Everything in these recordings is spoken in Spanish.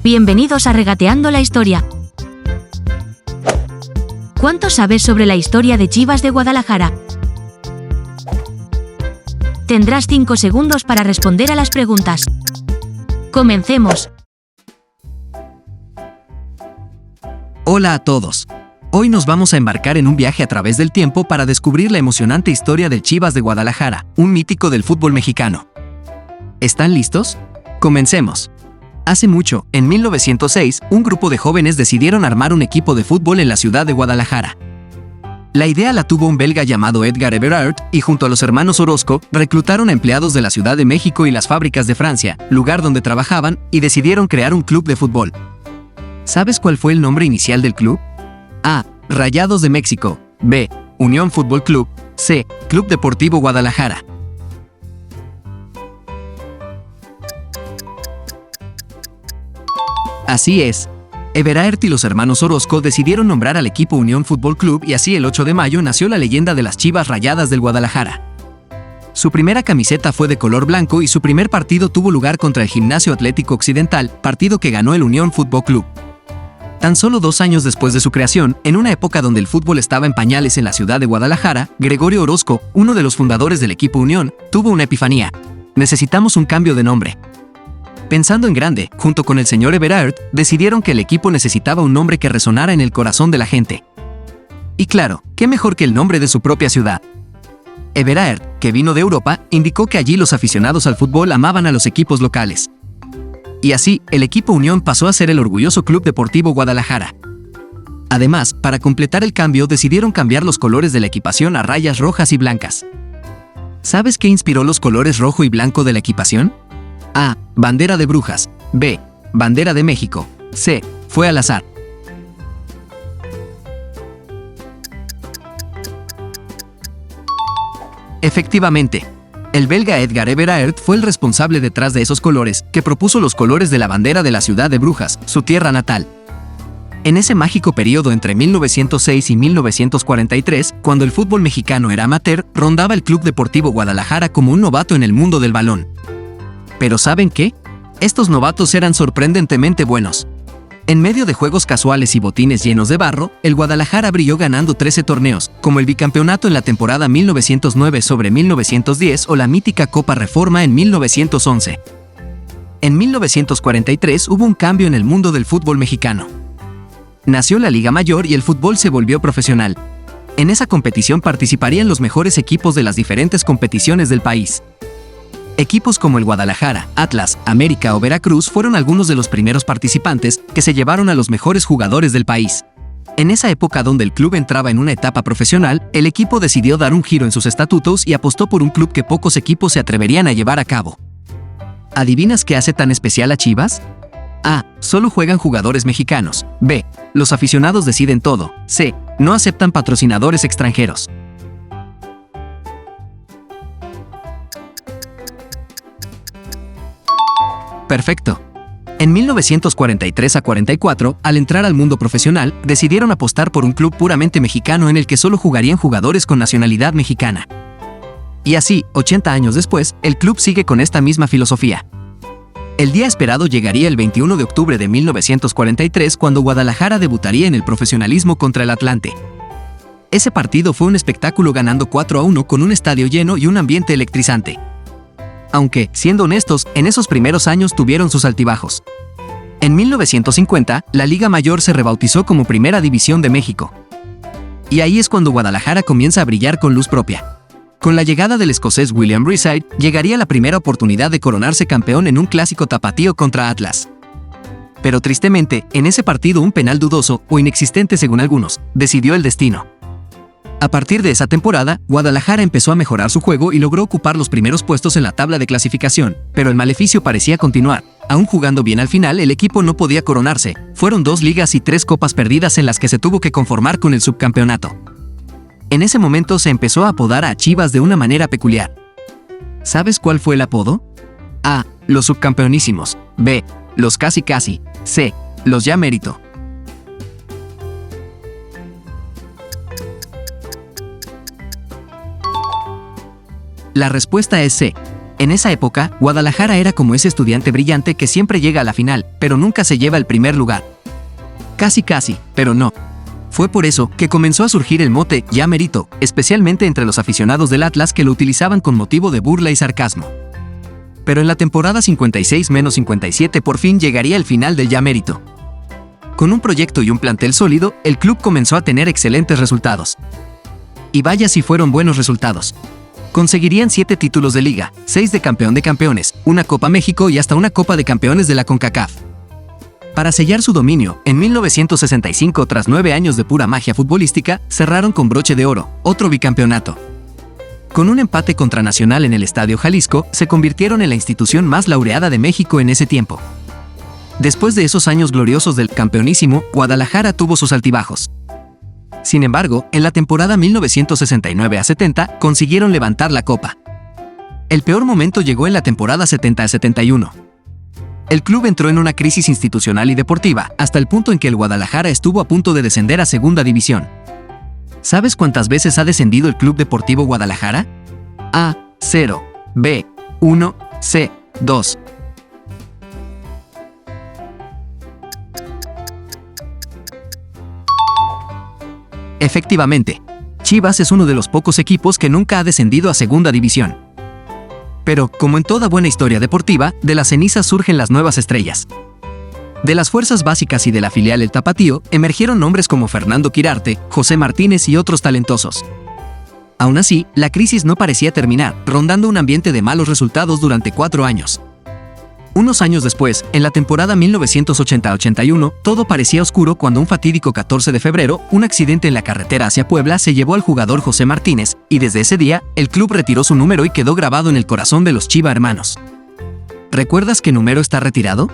Bienvenidos a Regateando la Historia. ¿Cuánto sabes sobre la historia de Chivas de Guadalajara? Tendrás 5 segundos para responder a las preguntas. Comencemos. Hola a todos. Hoy nos vamos a embarcar en un viaje a través del tiempo para descubrir la emocionante historia del Chivas de Guadalajara, un mítico del fútbol mexicano. ¿Están listos? Comencemos. Hace mucho, en 1906, un grupo de jóvenes decidieron armar un equipo de fútbol en la ciudad de Guadalajara. La idea la tuvo un belga llamado Edgar Everard y junto a los hermanos Orozco reclutaron a empleados de la Ciudad de México y las fábricas de Francia, lugar donde trabajaban, y decidieron crear un club de fútbol. ¿Sabes cuál fue el nombre inicial del club? A. Rayados de México. B. Unión Fútbol Club. C. Club Deportivo Guadalajara. Así es. Everard y los hermanos Orozco decidieron nombrar al equipo Unión Fútbol Club y así el 8 de mayo nació la leyenda de las Chivas Rayadas del Guadalajara. Su primera camiseta fue de color blanco y su primer partido tuvo lugar contra el Gimnasio Atlético Occidental, partido que ganó el Unión Fútbol Club. Tan solo 2 años después de su creación, en una época donde el fútbol estaba en pañales en la ciudad de Guadalajara, Gregorio Orozco, uno de los fundadores del equipo Unión, tuvo una epifanía. Necesitamos un cambio de nombre. Pensando en grande, junto con el señor Everard, decidieron que el equipo necesitaba un nombre que resonara en el corazón de la gente. Y claro, ¿qué mejor que el nombre de su propia ciudad? Everard, que vino de Europa, indicó que allí los aficionados al fútbol amaban a los equipos locales. Y así, el equipo Unión pasó a ser el orgulloso Club Deportivo Guadalajara. Además, para completar el cambio, decidieron cambiar los colores de la equipación a rayas rojas y blancas. ¿Sabes qué inspiró los colores rojo y blanco de la equipación? A. Bandera de Brujas. B. Bandera de México. C. Fue al azar. Efectivamente, el belga Edgar Everard fue el responsable detrás de esos colores, que propuso los colores de la bandera de la ciudad de Brujas, su tierra natal. En ese mágico periodo entre 1906 y 1943, cuando el fútbol mexicano era amateur, rondaba el Club Deportivo Guadalajara como un novato en el mundo del balón. Pero ¿saben qué? Estos novatos eran sorprendentemente buenos. En medio de juegos casuales y botines llenos de barro, el Guadalajara brilló ganando 13 torneos, como el bicampeonato en la temporada 1909 sobre 1910 o la mítica Copa Reforma en 1911. En 1943 hubo un cambio en el mundo del fútbol mexicano. Nació la Liga Mayor y el fútbol se volvió profesional. En esa competición participarían los mejores equipos de las diferentes competiciones del país. Equipos como el Guadalajara, Atlas, América o Veracruz fueron algunos de los primeros participantes que se llevaron a los mejores jugadores del país. En esa época donde el club entraba en una etapa profesional, el equipo decidió dar un giro en sus estatutos y apostó por un club que pocos equipos se atreverían a llevar a cabo. ¿Adivinas qué hace tan especial a Chivas? A. Solo juegan jugadores mexicanos. B. Los aficionados deciden todo. C. No aceptan patrocinadores extranjeros. Perfecto. En 1943 a 44, al entrar al mundo profesional, decidieron apostar por un club puramente mexicano en el que solo jugarían jugadores con nacionalidad mexicana. Y así, 80 años después, el club sigue con esta misma filosofía. El día esperado llegaría el 21 de octubre de 1943 cuando Guadalajara debutaría en el profesionalismo contra el Atlante. Ese partido fue un espectáculo ganando 4-1 con un estadio lleno y un ambiente electrizante. Aunque, siendo honestos, en esos primeros años tuvieron sus altibajos. En 1950, la Liga Mayor se rebautizó como Primera División de México. Y ahí es cuando Guadalajara comienza a brillar con luz propia. Con la llegada del escocés William Breaside, llegaría la primera oportunidad de coronarse campeón en un clásico tapatío contra Atlas. Pero tristemente, en ese partido un penal dudoso, o inexistente según algunos, decidió el destino. A partir de esa temporada, Guadalajara empezó a mejorar su juego y logró ocupar los primeros puestos en la tabla de clasificación, pero el maleficio parecía continuar. Aún jugando bien al final, el equipo no podía coronarse. Fueron 2 ligas y 3 copas perdidas en las que se tuvo que conformar con el subcampeonato. En ese momento se empezó a apodar a Chivas de una manera peculiar. ¿Sabes cuál fue el apodo? A. Los subcampeonísimos. B. Los casi casi. C. Los ya mérito. La respuesta es C. En esa época, Guadalajara era como ese estudiante brillante que siempre llega a la final, pero nunca se lleva el primer lugar. Casi, pero no. Fue por eso que comenzó a surgir el mote "Ya Merito", especialmente entre los aficionados del Atlas que lo utilizaban con motivo de burla y sarcasmo. Pero en la temporada 56-57 por fin llegaría el final del "Ya Merito". Con un proyecto y un plantel sólido, el club comenzó a tener excelentes resultados. Y vaya si fueron buenos resultados. Conseguirían 7 títulos de liga, 6 de campeón de campeones, una Copa México y hasta una Copa de Campeones de la CONCACAF. Para sellar su dominio, en 1965, tras 9 años de pura magia futbolística, cerraron con broche de oro, otro bicampeonato. Con un empate contra Nacional en el Estadio Jalisco, se convirtieron en la institución más laureada de México en ese tiempo. Después de esos años gloriosos del campeonísimo, Guadalajara tuvo sus altibajos. Sin embargo, en la temporada 1969-70 consiguieron levantar la copa. El peor momento llegó en la temporada 70-71. El club entró en una crisis institucional y deportiva, hasta el punto en que el Guadalajara estuvo a punto de descender a Segunda División. ¿Sabes cuántas veces ha descendido el Club Deportivo Guadalajara? A, 0, B, 1, C, 2. Efectivamente, Chivas es uno de los pocos equipos que nunca ha descendido a Segunda División. Pero, como en toda buena historia deportiva, de las cenizas surgen las nuevas estrellas. De las fuerzas básicas y de la filial El Tapatío, emergieron nombres como Fernando Quirarte, José Martínez y otros talentosos. Aún así, la crisis no parecía terminar, rondando un ambiente de malos resultados durante 4 años. Unos años después, en la temporada 1980-81, todo parecía oscuro cuando un fatídico 14 de febrero, un accidente en la carretera hacia Puebla se llevó al jugador José Martínez, y desde ese día, el club retiró su número y quedó grabado en el corazón de los Chiva hermanos. ¿Recuerdas qué número está retirado?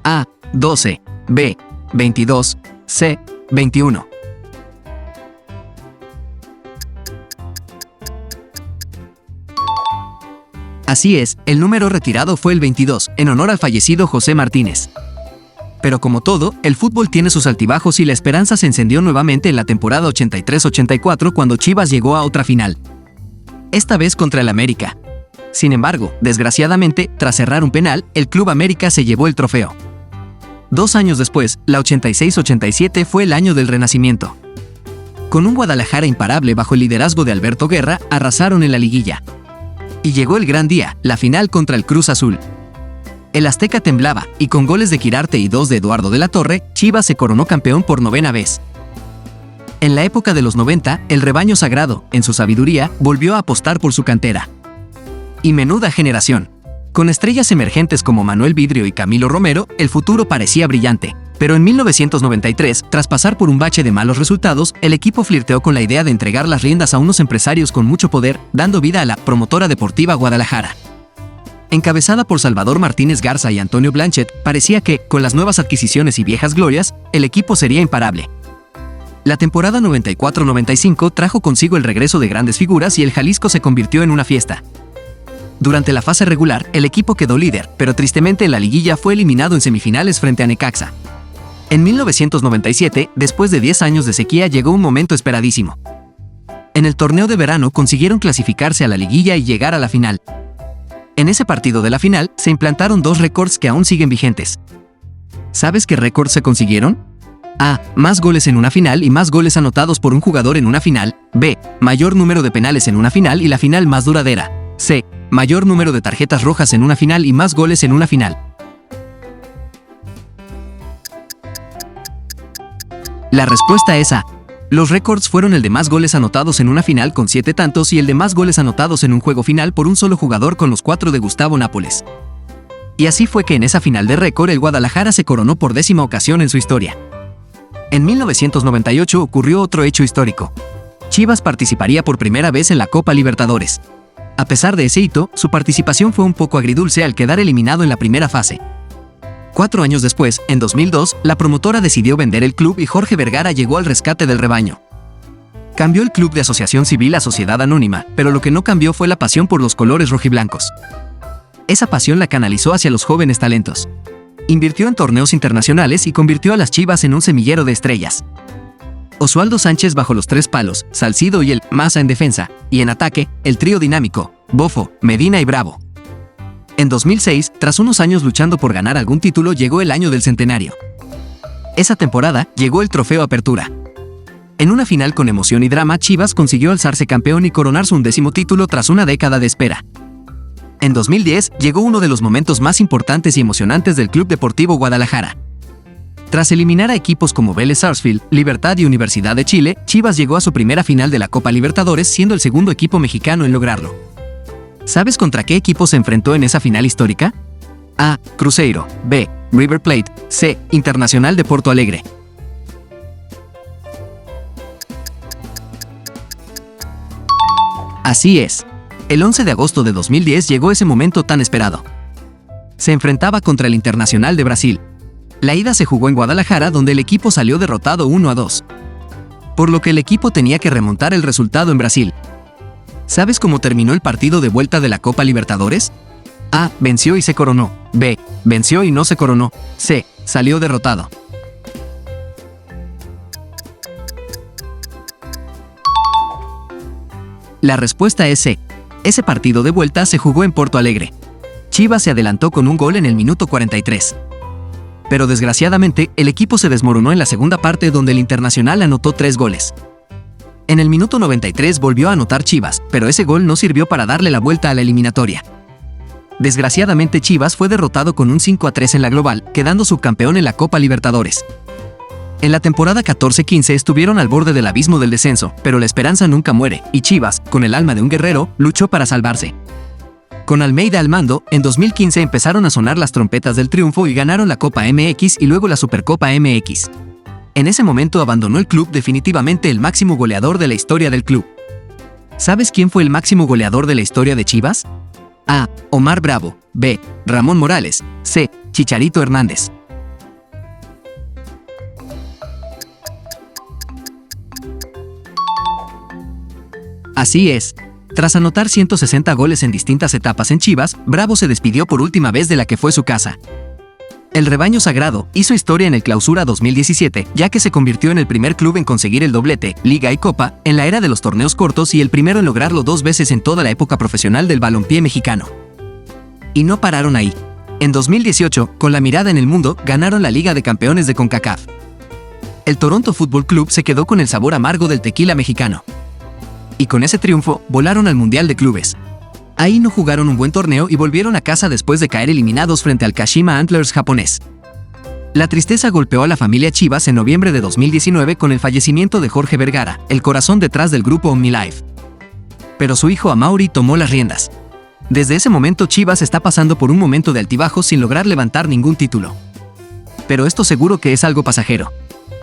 A, 12, B, 22, C, 21. Así es, el número retirado fue el 22, en honor al fallecido José Martínez. Pero como todo, el fútbol tiene sus altibajos y la esperanza se encendió nuevamente en la temporada 83-84 cuando Chivas llegó a otra final. Esta vez contra el América. Sin embargo, desgraciadamente, tras cerrar un penal, el Club América se llevó el trofeo. 2 años después, la 86-87 fue el año del renacimiento. Con un Guadalajara imparable bajo el liderazgo de Alberto Guerra, arrasaron en la liguilla. Y llegó el gran día, la final contra el Cruz Azul. El Azteca temblaba, y con goles de Quirarte y 2 de Eduardo de la Torre, Chivas se coronó campeón por 9ª vez. En la época de los 90, el rebaño sagrado, en su sabiduría, volvió a apostar por su cantera. Y menuda generación. Con estrellas emergentes como Manuel Vidrio y Camilo Romero, el futuro parecía brillante. Pero en 1993, tras pasar por un bache de malos resultados, el equipo flirteó con la idea de entregar las riendas a unos empresarios con mucho poder, dando vida a la Promotora Deportiva Guadalajara. Encabezada por Salvador Martínez Garza y Antonio Blanchet, parecía que, con las nuevas adquisiciones y viejas glorias, el equipo sería imparable. La temporada 94-95 trajo consigo el regreso de grandes figuras y el Jalisco se convirtió en una fiesta. Durante la fase regular, el equipo quedó líder, pero tristemente en la liguilla fue eliminado en semifinales frente a Necaxa. En 1997, después de 10 años de sequía, llegó un momento esperadísimo. En el torneo de verano consiguieron clasificarse a la liguilla y llegar a la final. En ese partido de la final, se implantaron 2 récords que aún siguen vigentes. ¿Sabes qué récords se consiguieron? A. Más goles en una final y más goles anotados por un jugador en una final. B. Mayor número de penales en una final y la final más duradera. C. Mayor número de tarjetas rojas en una final y más goles en una final. La respuesta es A. Los récords fueron el de más goles anotados en una final con 7 tantos y el de más goles anotados en un juego final por un solo jugador con los 4 de Gustavo Nápoles. Y así fue que en esa final de récord el Guadalajara se coronó por 10ª ocasión en su historia. En 1998 ocurrió otro hecho histórico. Chivas participaría por primera vez en la Copa Libertadores. A pesar de ese hito, su participación fue un poco agridulce al quedar eliminado en la primera fase. 4 años después, en 2002, la promotora decidió vender el club y Jorge Vergara llegó al rescate del rebaño. Cambió el club de asociación civil a sociedad anónima, pero lo que no cambió fue la pasión por los colores rojiblancos. Esa pasión la canalizó hacia los jóvenes talentos. Invirtió en torneos internacionales y convirtió a las Chivas en un semillero de estrellas. Oswaldo Sánchez bajo los 3 palos, Salcido y el Maza en defensa, y en ataque, el trío dinámico, Bofo, Medina y Bravo. En 2006, tras unos años luchando por ganar algún título, llegó el año del centenario. Esa temporada llegó el Trofeo Apertura. En una final con emoción y drama, Chivas consiguió alzarse campeón y coronar su 11º título tras una década de espera. En 2010, llegó uno de los momentos más importantes y emocionantes del Club Deportivo Guadalajara. Tras eliminar a equipos como Vélez Sarsfield, Libertad y Universidad de Chile, Chivas llegó a su primera final de la Copa Libertadores, siendo el segundo equipo mexicano en lograrlo. ¿Sabes contra qué equipo se enfrentó en esa final histórica? A. Cruzeiro. B. River Plate. C. Internacional de Porto Alegre. Así es. El 11 de agosto de 2010 llegó ese momento tan esperado. Se enfrentaba contra el Internacional de Brasil. La ida se jugó en Guadalajara, donde el equipo salió derrotado 1-2. Por lo que el equipo tenía que remontar el resultado en Brasil. ¿Sabes cómo terminó el partido de vuelta de la Copa Libertadores? A. Venció y se coronó. B. Venció y no se coronó. C. Salió derrotado. La respuesta es C. Ese partido de vuelta se jugó en Porto Alegre. Chivas se adelantó con un gol en el minuto 43. Pero desgraciadamente, el equipo se desmoronó en la segunda parte, donde el Internacional anotó 3 goles. En el minuto 93 volvió a anotar Chivas, pero ese gol no sirvió para darle la vuelta a la eliminatoria. Desgraciadamente, Chivas fue derrotado con un 5-3 en la global, quedando subcampeón en la Copa Libertadores. En la temporada 14-15 estuvieron al borde del abismo del descenso, pero la esperanza nunca muere, y Chivas, con el alma de un guerrero, luchó para salvarse. Con Almeida al mando, en 2015 empezaron a sonar las trompetas del triunfo y ganaron la Copa MX y luego la Supercopa MX. En ese momento abandonó el club definitivamente el máximo goleador de la historia del club. ¿Sabes quién fue el máximo goleador de la historia de Chivas? A. Omar Bravo. B. Ramón Morales. C. Chicharito Hernández. Así es. Tras anotar 160 goles en distintas etapas en Chivas, Bravo se despidió por última vez de la que fue su casa. El rebaño sagrado hizo historia en el Clausura 2017, ya que se convirtió en el primer club en conseguir el doblete, Liga y Copa, en la era de los torneos cortos y el primero en lograrlo 2 veces en toda la época profesional del balompié mexicano. Y no pararon ahí. En 2018, con la mirada en el mundo, ganaron la Liga de Campeones de CONCACAF. El Toronto Fútbol Club se quedó con el sabor amargo del tequila mexicano. Y con ese triunfo, volaron al Mundial de Clubes. Ahí no jugaron un buen torneo y volvieron a casa después de caer eliminados frente al Kashima Antlers japonés. La tristeza golpeó a la familia Chivas en noviembre de 2019 con el fallecimiento de Jorge Vergara, el corazón detrás del grupo OmniLife. Pero su hijo Amaury tomó las riendas. Desde ese momento Chivas está pasando por un momento de altibajos sin lograr levantar ningún título. Pero esto seguro que es algo pasajero.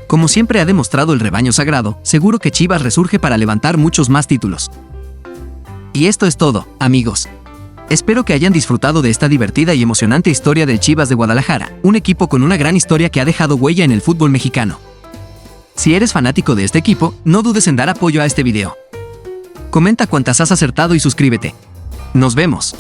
Como siempre ha demostrado el rebaño sagrado, seguro que Chivas resurge para levantar muchos más títulos. Y esto es todo, amigos. Espero que hayan disfrutado de esta divertida y emocionante historia del Chivas de Guadalajara, un equipo con una gran historia que ha dejado huella en el fútbol mexicano. Si eres fanático de este equipo, no dudes en dar apoyo a este video. Comenta cuántas has acertado y suscríbete. ¡Nos vemos!